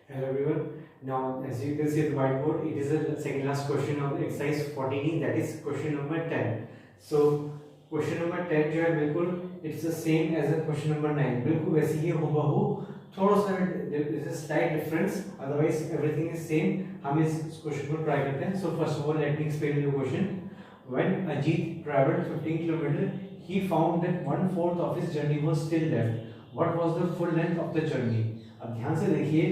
Hello everyone. Now, as you can see at the whiteboard, it is the second last question of exercise 14, that is question number 10. So, question number 10 जो है बिल्कुल it's the same as the question number 9. बिल्कुल वैसे ही हूबहू, थोड़ा सा there is a slight difference. Otherwise, everything is same. हम इस क्वेश्चन को ट्राई करते हैं. So, first of all, let me explain the question. When Ajit traveled 15 kilometers, he found that 1/4 of his journey was still left. What was the full length of the journey? अब ध्यान से देखिए,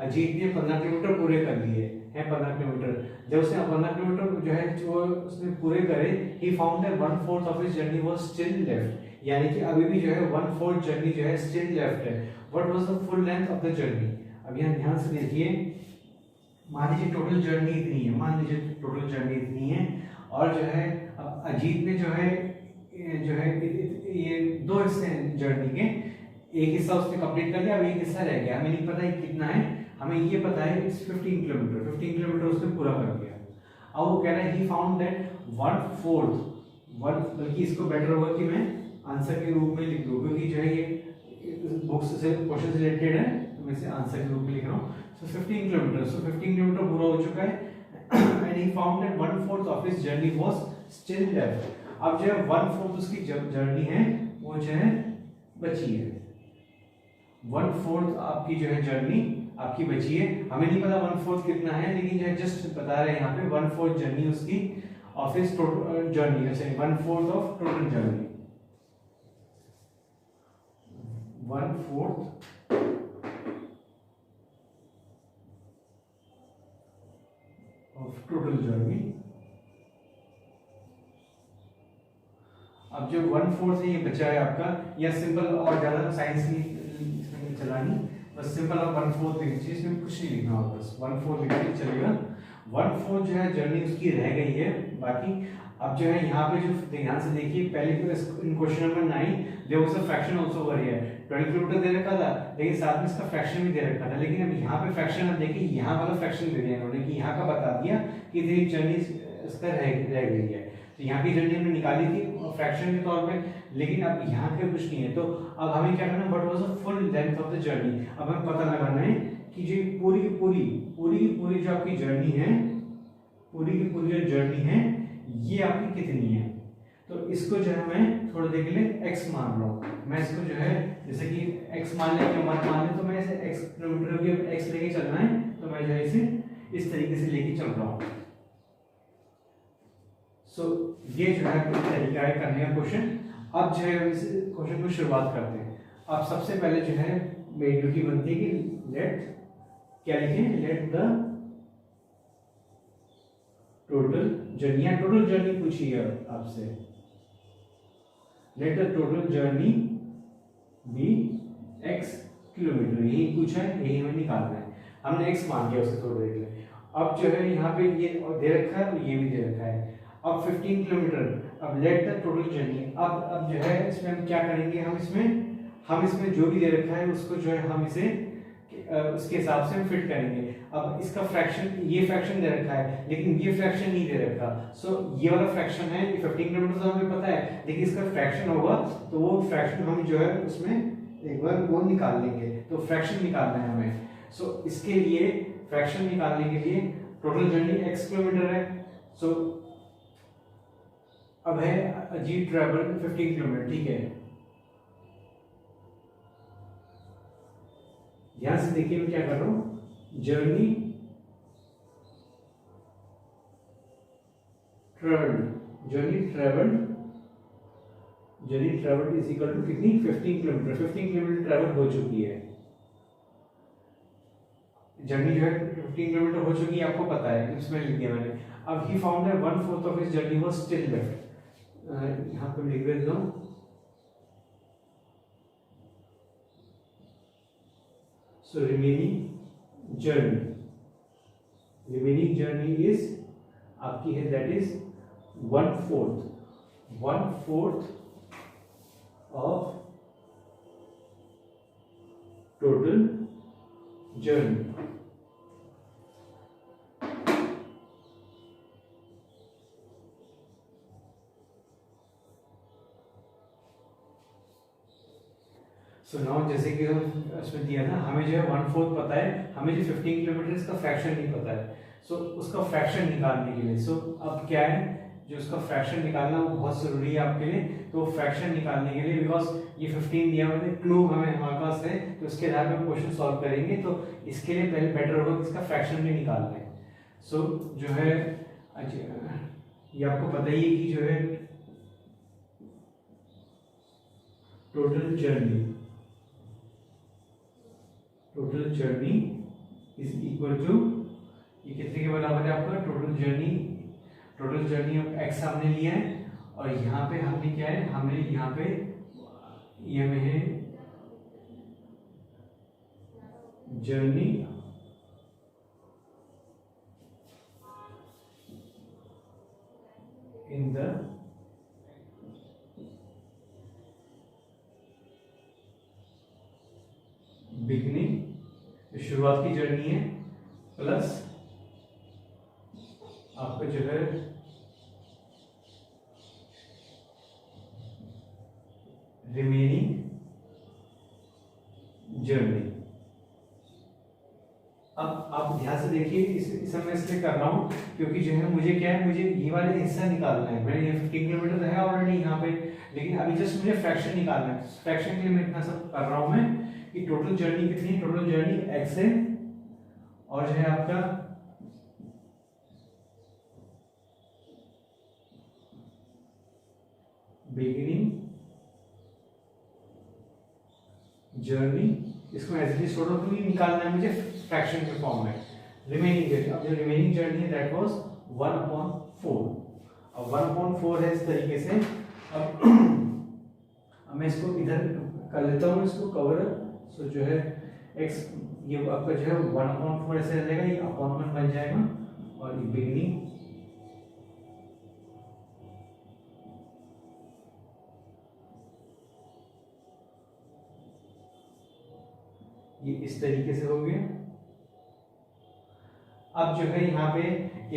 अजीत ने 15 kilometre पूरे कर लिए हैं. 15 kilometre जब उसने 15 किलोमीटर जो है जो उसने पूरे करे, he found that 1/4 of his journey was still left, यानी कि अभी भी जो है 1/4 जर्नी जो है स्टिल लेफ्ट है. What was the full length of the journey? अब यहाँ ध्यान से देखिए, मान लीजिए टोटल जर्नी इतनी है, मान लीजिए टोटल जर्नी इतनी है, और जो है अजीत ने जो है ये दो हिस्से हैं जर्नी के, एक हिस्सा उसने कंप्लीट कर लिया, अब एक हिस्सा रह गया. हमें नहीं पता है कितना है, हमें ये पता है इट्स 15 किलोमीटर. 15 किलोमीटर उसने पूरा कर लिया. अब वो कह रहा है ही फाउंड दैट 1/4, बल्कि इसको बेटर होगा कि मैं आंसर के रूप में लिख दूं, क्योंकि जो है ये बुक्स से क्वेश्चन से रिलेटेड है, तो मैं इसे आंसर के रूप में लिख रहा हूँ. सो 15 किलोमीटर, सो 15 किलोमीटर पूरा हो चुका है, and he found that 1/4 of his journey was still left. अब जो है 1/4 उसकी जर्नी है वो जो है बची है. 1/4 आपकी जो है जर्नी आपकी बची है. हमें नहीं पता 1/4 कितना है, लेकिन जो है जस्ट बता रहे हैं यहाँ पे 1/4 जर्नी उसकी ऑफ हिज जर्नी, जैसे 1/4 of total journey, 1/4 of total journey. अब जो 1/4 है ये बचा है आपका, या सिंपल, और ज्यादा साइंस की चलानी, बस सिंपल आप 1/4 लिख दीजिए, इसमें कुछ नहीं लिखना होगा, बस 1/4 लिख दीजिए चलेगा. 1/4 जो है जर्नी उसकी रह गई है बाकी. अब जो है यहाँ पे जो ध्यान से देखिए, पहले in question number 9 there was a fraction also over here. 20 kilometre दे रखा था, लेकिन साथ में इसका फ्रैक्शन भी दे रखा था. लेकिन अब यहाँ पे फ्रैक्शन, अब देखिए यहाँ वाला फ्रैक्शन दे दिया इन्होंने, कि यहाँ का बता दिया कि तेरी जर्नी इसका रह गई है. तो यहाँ की जर्नी हमने निकाली थी फ्रैक्शन के तौर पे, लेकिन अब यहाँ पे कुछ नहीं है. तो अब हमें क्या करना है, what was the full length of the journey. अब हमें पता लगाना है कि जो पूरी की पूरी जो आपकी जर्नी है, पूरी की पूरी जो जर्नी है ये आपकी कितनी है. तो इसको जो है मैं थोड़ी देर के लिए x मान रहा हूँ. मैं इसको जो है जैसे कि x मान लें या मत मान लें, तो मैं इसे x किलोमीटर के x लेके चलना है, तो मैं जो है इसे इस तरीके से लेके चल रहा हूँ. सो ये जो है तरीका है करने का क्वेश्चन. अब जो है इस क्वेश्चन को शुरुआत करते हैं. अब सबसे पहले जो है मेरी ड्यूटी बनती है कि लेट, क्या लिखें, लेट द टोटल जर्नी, या टोटल जर्नी पूछी है आपसे, let the total journey be x kilometre, यही पूछा है, यही हमें निकालना है. हमने x मान दिया उससे थोड़ी देर के लिए. अब जो है यहाँ पे ये दे रखा है, ये भी दे रखा है. अब 15 किलोमीटर, अब लेट द टोटल जर्नी. अब जो है इसमें हम क्या करेंगे, हम इसमें जो भी दे रखा है उसको जो है हम इसे उसके हिसाब से हम फिट करेंगे. अब इसका फ्रैक्शन, ये फ्रैक्शन दे रखा है, लेकिन ये फ्रैक्शन नहीं दे रखा. सो ये वाला फ्रैक्शन है, ये 15 किलोमीटर तो हमें पता है, लेकिन इसका फ्रैक्शन होगा, तो वो फ्रैक्शन हम जो है उसमें एक बार वो निकाल लेंगे. तो फ्रैक्शन निकालना है हमें. सो इसके लिए फ्रैक्शन निकालने के लिए टोटल जर्नी x किलोमीटर है. सो अब है अजीत ट्रैवल 15 किलोमीटर, ठीक है. ध्यान से देखिए मैं क्या कर रहा हूं, journey travelled is equal to कितनी, 15 किलोमीटर. 15 किलोमीटर ट्रेवल हो चुकी है, जर्नी जो है 15 किलोमीटर हो चुकी है, आपको पता है, इसमें लिख दिया मैंने. अब he found that 1/4 of his journey was still left. यहाँ पे लिख देता हूँ, so remaining journey is आपकी है, that is 1/4 of total journey. So now जैसे कि हम उसमें दिया था, हमें जो है 1/4 पता है, हमें जो 15 किलोमीटर इसका फ्रैक्शन नहीं पता है। सो उसका फ्रैक्शन निकालने के लिए, अब क्या है, जो उसका फ्रैक्शन निकालना वो बहुत जरूरी है आपके लिए। तो फ्रैक्शन निकालने के लिए, बिकॉज ये 15 दिया हुआ है, क्लू हमें हमारे पास है, तो उसके आधार पर क्वेश्चन सॉल्व करेंगे। तो इसके लिए पहले बेटर होगा कि इसका फ्रैक्शन भी निकालना है। सो जो है ये आपको पता ही है कि जो है total journey is equal to, ये कितने के बराबर है आपका टोटल जर्नी ऑफ एक्स हमने लिया है, और यहाँ पे हमने क्या है, हमने यहाँ पे ये में है जर्नी इन द बिगिनिंग, शुरुआत की जर्नी है, प्लस आपका जो है रिमेनिंग जर्नी। अब आप ध्यान से देखिए, इसे मैं इसलिए कर रहा हूं क्योंकि जो है मुझे क्या है, मुझे ये वाला हिस्सा निकालना है। मैंने ये 15 किलोमीटर है ऑलरेडी यहाँ पे, लेकिन अभी जस्ट मुझे फ्रैक्शन निकालना है। फ्रैक्शन के लिए मैं इतना सब कर रहा हूं मैं कि टोटल जर्नी कितनी है, टोटल जर्नी एक्स है, और जो है आपका बिगिनिंग जर्नी, इसको एज इट इज छोड़ो क्योंकि निकालना है मुझे फ्रैक्शन के फॉर्म में। रिमेनिंग जर्नी, अब जो रिमेनिंग जर्नी है दैट वाज 1/4। अब 1/4 है इस तरीके से। अब मैं इसको इधर कर लेता हूँ, इसको कवर। सो जो है x, ये आपका जो है 1/4 ऐसे रहेगा, ये अपॉन 1 बन जाएगा, और ये बिगिनिंग ये इस तरीके से हो गया। अब जो है यहाँ पे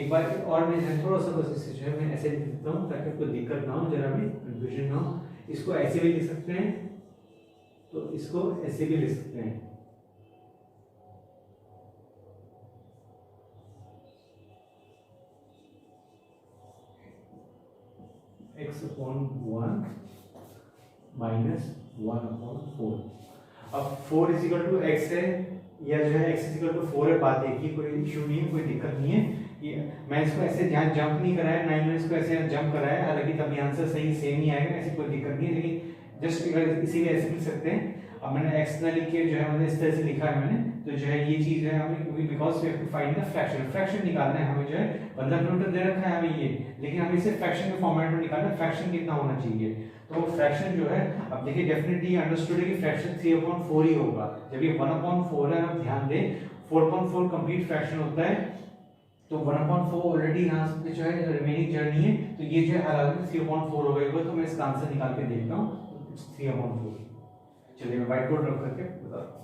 एक बार और मैं थोड़ा सा बस इसे जो है मैं ऐसे लिख देता हूँ ताकि कोई दिक्कत ना हो, जरा भी कंफ्यूजन ना हो। इसको ऐसे भी लिख सकते हैं, तो इसको ऐसे भी लिख सकते हैं। x/1 minus 1/4। अब 4 इज इक्वल टू एक्स है, या जो है x इज इक्वल टू 4 है, बात एक ही, कोई इशू नहीं है, कोई दिक्कत नहीं है। ये मैं इसको ऐसे ध्यान जंप नहीं कराया, ना ही मैंने इसको ऐसे जंप कराया, हालांकि तभी आंसर सही सेम ही आएगा, ऐसी कोई दिक्कत नहीं है। लेकिन जस्ट इसीलिए ऐसे लिख सकते हैं। अब मैंने x ना लिख के जो है मैंने इस तरह से लिखा है मैंने, तो जो है ये चीज है हमें, क्योंकि because we have to find the fraction निकालना है हमें, जो है 15 किलोमीटर दे रखा है हमें ये, लेकिन हमें इसे फ्रैक्शन के फॉर्मेट में निकालना है। फ्रैक्शन कितना होना चाहिए, तो फ्रैक्शन जो है, अब देखिए डेफिनेटली अंडरस्टूड है कि फ्रैक्शन 3/4 ही होगा। जब ये 1/4 है, आप ध्यान दें 4/4 कंप्लीट फ्रैक्शन होता है, तो 1/4 ऑलरेडी यहाँ से जो है रिमेनिंग जर्नी है, तो ये जो है हर हाल में 3/4 हो गएगा। तो मैं इसका आंसर निकाल के देखता हूँ, 3/4। चलिए मैं व्हाइट बोर्ड रख करके बताता हूँ।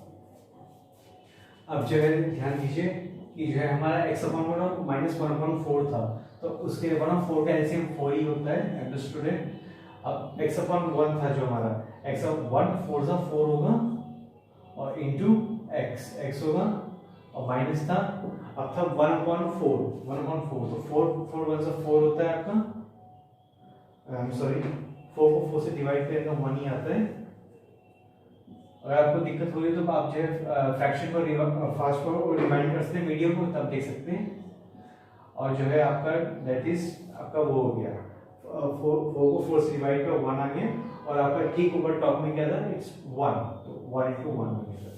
अब जो है ध्यान दीजिए कि जो है हमारा x/1 माइनस 1/4 था, तो उसके 1/4 का एलसीएम 4 ही होता है, अंडरस्टूड है। अब x/1 था जो हमारा, x/1 4 होगा, और इंटू x होगा, और माइनस था, अब था 1/4, तो 4 1 से 4 होता है आपका, सॉरी 4 को 4 से डिवाइड करें तो 1 ही आता है। अगर आपको दिक्कत हो रही है तो आप जो है फ्रैक्शन को फास्ट फॉरवर्ड रिमाइंड कर सकते हैं वीडियो को, तब देख सकते हैं। और जो है आपका दैट इज आपका वो हो गया, 4 को 4 से डिवाइड कर 1 आ गया, और आपका ठीक ऊपर टॉप में क्या था, इट्स 1, तो 1 into 1 हो गया।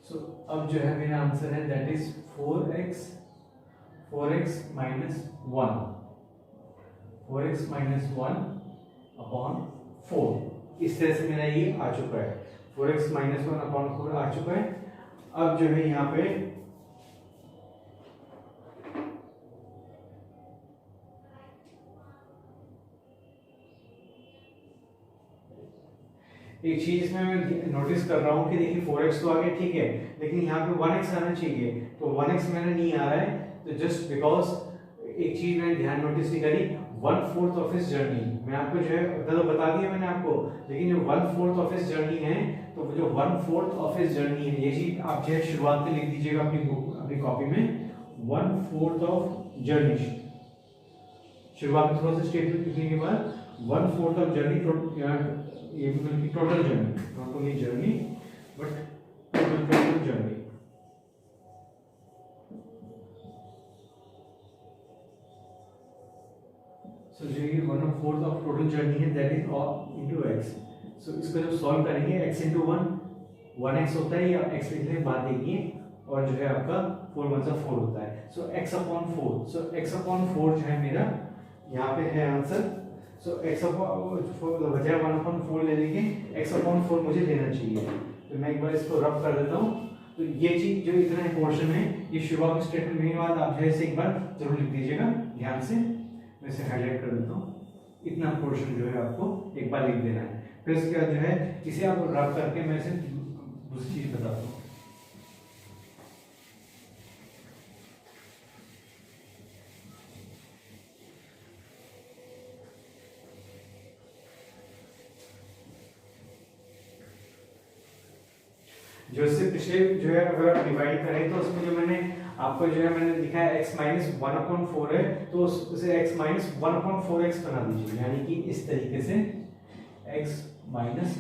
सो अब जो है मेरा आंसर है that is 4x minus 1, 4x minus 1 upon 4। इस तरह से मेरा ये आ चुका है, 4x minus 1 upon 4 आ चुका है। अब जो है यहाँ पे एक चीज इसमें मैं नोटिस कर रहा हूँ कि देखिए 4x तो आ गया, ठीक है, लेकिन यहाँ पे 1x आना चाहिए, तो 1x मेरा नहीं आ रहा है। तो जस्ट बिकॉज एक चीज मैंने ध्यान नोटिस नहीं करी, 1/4 ऑफ हिज जर्नी, मैं आपको जो है तो बता दिया मैंने आपको, लेकिन जो 1/4 ऑफ हिज जर्नी है, तो वो जो 1/4 ऑफ हिज जर्नी है, ये चीज आप जो है शुरुआत में लिख दीजिएगा अपनी कॉपी में, 1/4 ऑफ जर्नी। शुरुआत में थोड़ा सा स्टेटमेंट लिखने के बाद 1/4 ऑफ जर्नी, ये मतलब total journey, not only journey but total journey. So जो ये 1/4 ऑफ टोटल जर्नी है that is into x। So इसको जब सॉल्व करेंगे x into 1x होता है, या x लिखने के बाद देखिए, और जो है आपका 4 1 4 होता है। सो x/4, सो x/4 जो है मेरा यहाँ पे है आंसर। सो x/4 बचा 1/4 ले लेंगे, x/4 मुझे लेना चाहिए, तो मैं एक बार इसको रब कर देता हूँ। तो ये चीज जो इतना पोर्शन है, ये शुरुआत में स्टेटमेंट लिखने के बाद आप जो है इसे एक बार जरूर लिख दीजिएगा ध्यान से, मैं इसे हाईलाइट कर देता हूँ। इतना पोर्शन जो है आपको एक बार लिख देना है, फिर उसके बाद जो है इसे आप रब करके मैं इसे दूसरी चीज बताता हूँ। जो इससे पिछले जो है अगर आप डिवाइड करें, तो उसमें जो मैंने आपको जो है मैंने लिखा है x माइनस 1/4 है, तो उसे x माइनस 1/4x बना दीजिए, यानी कि इस तरीके से x माइनस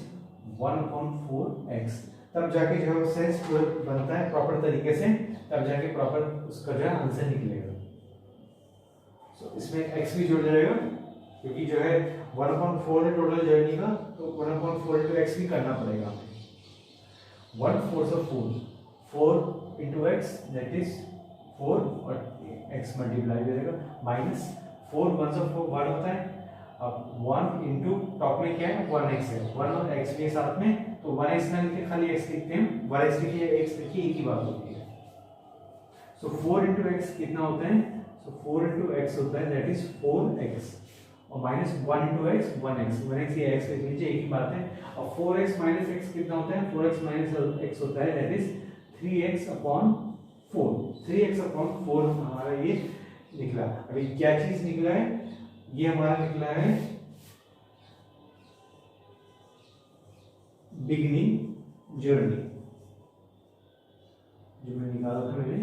1/4x, तब जाके जो है वो सेंस बनता है प्रॉपर तरीके से, तब जाके प्रॉपर उसका जो है आंसर निकलेगा। सो इसमें x भी जुड़ जाएगा, क्योंकि जो है 1/4 है टोटल जर्नी का, तो 1/4 into x भी करना पड़ेगा। 1/4 of 4 into x that is 4, और x मल्टीप्लाई करेगा माइनस 4 1 of 4 1 होता है, अब 1 into टॉप में क्या है 1x है, 1 और x भी साथ में, तो 1x ना लिखे खाली x लिखते हैं, 1x लिखिए x लिखिए, एक ही बात होती है। सो 4 into x कितना होता है, सो 4 into x होता है दैट इज 4x, और माइनस 1 into x 1x ये x लिख लीजिए, एक ही बात है। और 4x माइनस x कितना होता है, 4x माइनस x होता है दैट इज 3x/4, 3x/4 हमारा ये निकला। अभी क्या चीज निकला है, ये हमारा निकला है बिगिनिंग जर्नी, जो मैं निकाला था मैंने,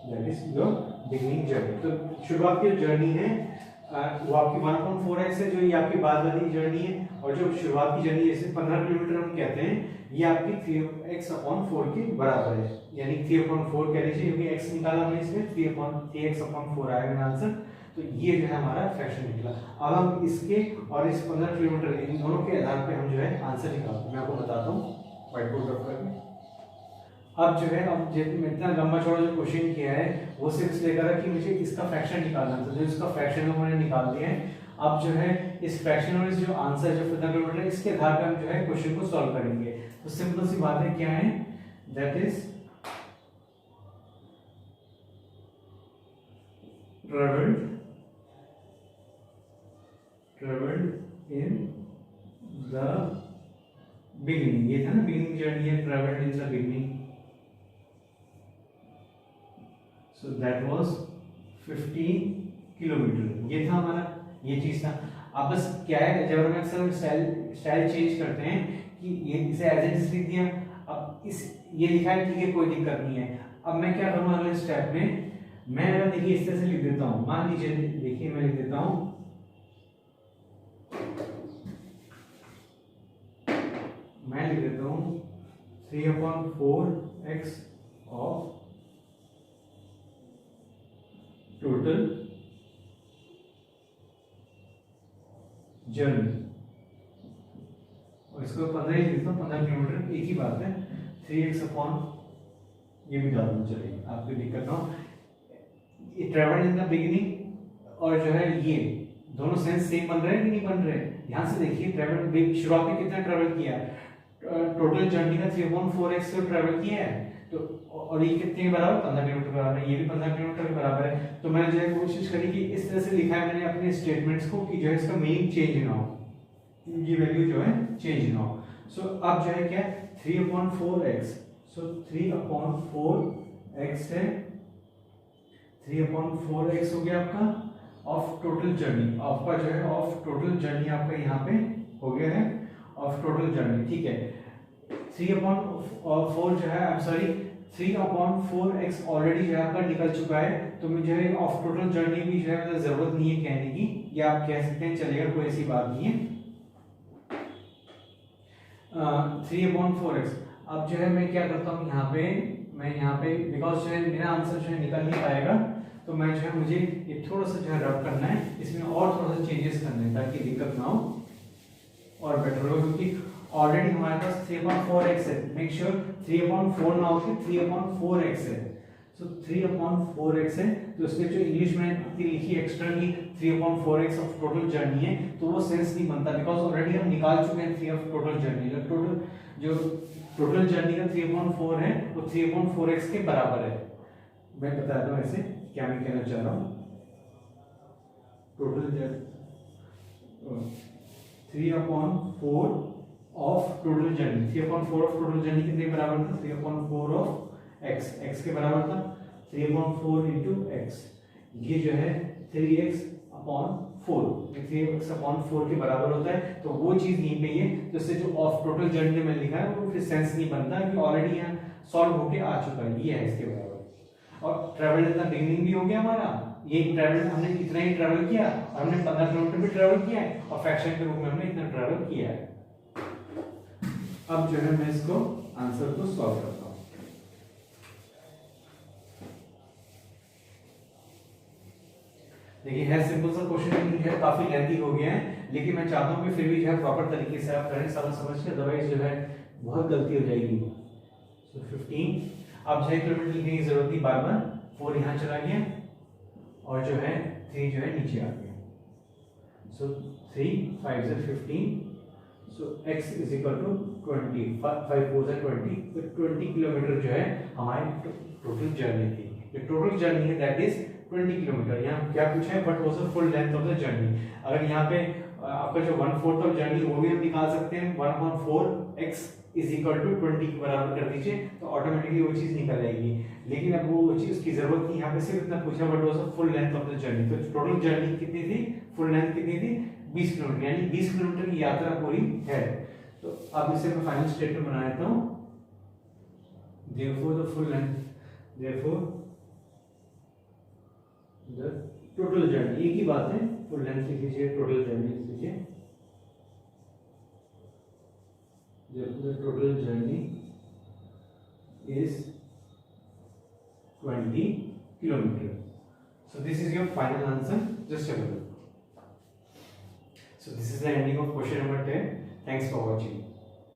that is your beginning journey. तो शुरुआत की जो जर्नी है वो आपकी 1/4x है, जो ये आपकी बाद वाली जर्नी है, और जो शुरुआत की जर्नी जैसे 15 किलोमीटर हम कहते हैं, ये आपकी 3x/4 के बराबर है, यानी 3/4 कह लीजिए, क्योंकि x निकाला हमने इसमें 3x/4 आया मेरा आंसर। तो ये जो है हमारा फ्रैक्शन निकला। अब हम इसके और इस 15 किलोमीटर इन दोनों के आधार पे हम जो है आंसर निकालते हैं। मैं आपको बताता हूँ व्हाइट बोर्ड रख करके। अब जो है, अब इतना लंबा चौड़ा जो क्वेश्चन किया है वो सिर्फ इसलिए करा कि मुझे इसका फ्रैक्शन निकालना था, जो इसका फ्रैक्शन है मैंने निकाल दिया है। अब जो है इस फ्रैक्शन और इस जो आंसर जो 15 किलोमीटर, इसके आधार पर हम जो है क्वेश्चन को सॉल्व करेंगे। तो सिंपल सी बात है, क्या है, that is traveled in the beginning, ये था ना बिगिनिंग जर्नी है, traveled in the beginning, so that was 15 kilometre, ये था हमारा, ये चीज था। अब बस क्या है, जब हम अक्सर स्टाइल चेंज करते हैं कि ये इसे एज इट इज लिख दिया, अब इस ये लिखा है, ठीक है कोई दिक्कत नहीं है। अब मैं क्या करूँ अगले स्टेप में, मैं अगर देखिए इस तरह से लिख देता हूँ, मान लीजिए देखिए मैं लिख देता हूँ, मैं लिख देता हूँ 3/4x ऑफ टोटल जर्नी, और इसको 15 ही लिखता हूँ, 15 किलोमीटर, एक ही बात है। 3x/ ये भी डाल दूँ, चलिए आपको दिक्कत ना हो। ये ट्रेवल इन द बिगिनिंग और जो है ये दोनों सेंस सेम बन रहे हैं कि नहीं बन रहे हैं, ध्यान से देखिए। ट्रेवल शुरुआत में कितना ट्रेवल किया, टोटल जर्नी का 3/4x से ट्रेवल किया है, तो और ये कितने के बराबर, 15 किलोमीटर बराबर है, ये भी 15 किलोमीटर के बराबर है। तो मैंने जो है कोशिश करी कि इस तरह से लिखा है मैंने अपने स्टेटमेंट्स को कि जो है इसका मीनिंग चेंज ना हो, ये वैल्यू जो है चेंज ना हो। सो अब जो है क्या, 3/4x, सो 3/4x है 3/4x हो गया आपका ऑफ टोटल जर्नी, आपका जो है ऑफ टोटल जर्नी आपका यहाँ पे हो गया है ऑफ टोटल जर्नी, ठीक है। 3/4 जो है, I am sorry 3/4x already जो है आपका निकल चुका है, तो मुझे ऑफ टोटल जर्नी भी जो है मतलब जरूरत नहीं है कहने की, या आप कह सकते हैं चलेगा, कोई ऐसी बात नहीं है। 3/4x अब जो है मैं क्या करता हूँ यहाँ पे, मैं यहाँ पे बिकॉज जो है मेरा आंसर जो है निकल नहीं पाएगा, तो मैं जो है मुझे ये थोड़ा सा जो है रब करना है, इसमें और थोड़ा सा चेंजेस करना है ताकि दिक्कत ना हो और बेटर हो, क्योंकि ऑलरेडी हमारे पास 3/4x है। मेक श्योर 3/4 ना हो कि 3/4x है। सो 3/4x है, तो इसमें जो इंग्लिश में लिखी externally 3/4x of total journey है, तो वो सेंस नहीं बनता बिकॉज ऑलरेडी हम निकाल चुके हैं 3 ऑफ टोटल जर्नी। जो टोटल जर्नी का 3/4 है वो 3/4x के बराबर है। मैं बताता हूँ ऐसे क्या मैं कहना चाह रहा हूँ। Total 3/4 of total journey, 3/4 of total journey कितने के बराबर था? 3/4 ऑफ x, x के बराबर था 3/4 इंटू x, ये जो है 3x/4, 3x/4 के बराबर होता है। तो वो चीज यहीं पे है, तो इससे जो ऑफ टोटल जर्नी में लिखा है वो फिर सेंस नहीं बनता कि ऑलरेडी यहाँ सॉल्व होके आ चुका है, ये है इसके बराबर। और ट्रैवल इतना बिगिनिंग भी हो गया हमारा, ये ट्रैवल हमने इतना ही ट्रैवल किया और हमने 15 किलोमीटर भी ट्रैवल किया है और फ्रैक्शन के रूप में हमने इतना ट्रैवल किया है। अब जो है मैं इसको आंसर को सॉल्व करता हूं। देखिए है सिंपल सा क्वेश्चन, जो है काफी लेंथी हो गया है, लेकिन मैं चाहता हूं कि फिर भी जो है प्रॉपर तरीके से आप करें समझ के, अदरवाइज जो है बहुत गलती हो जाएगी। सो 15 अब 6 किलोमीटर लिखने की जरूरत नहीं, बार बार 4 यहाँ चला गया और जो है 3 जो है नीचे आ गया। सो 3 5 से 15, सो x इज इक्वल टू 20, 5 4 से 20, तो 20 किलोमीटर जो है हमारी टोटल जर्नी थी। जो टोटल जर्नी है दैट इज 20 किलोमीटर। यहाँ क्या पूछा है, what was the full length of the journey. अगर यहाँ पे आपका जो 1/4 ऑफ जर्नी वो भी हम निकाल सकते हैं, 1/4x इज इक्वल टू 20 के बराबर कर दीजिए तो ऑटोमेटिकली वो चीज निकल आएगी। लेकिन अब वो चीज की जरूरत नहीं, यहाँ पे सिर्फ इतना पूछा what was the full length of the journey. तो टोटल जर्नी कितनी थी, फुल लेंथ कितनी थी, 20 किलोमीटर, यानी 20 किलोमीटर की यात्रा पूरी है। तो अब इसे मैं फाइनल स्टेटमेंट बना देता हूं, therefore the full length, therefore the total journey, एक ही बात है, फुल लेंथ लिख लीजिए, टोटल जर्नी लिख लीजिए, therefore the total journey is 20 kilometer. So this is your final answer, just have a look. So this is the ending of question number 10. Thanks for watching.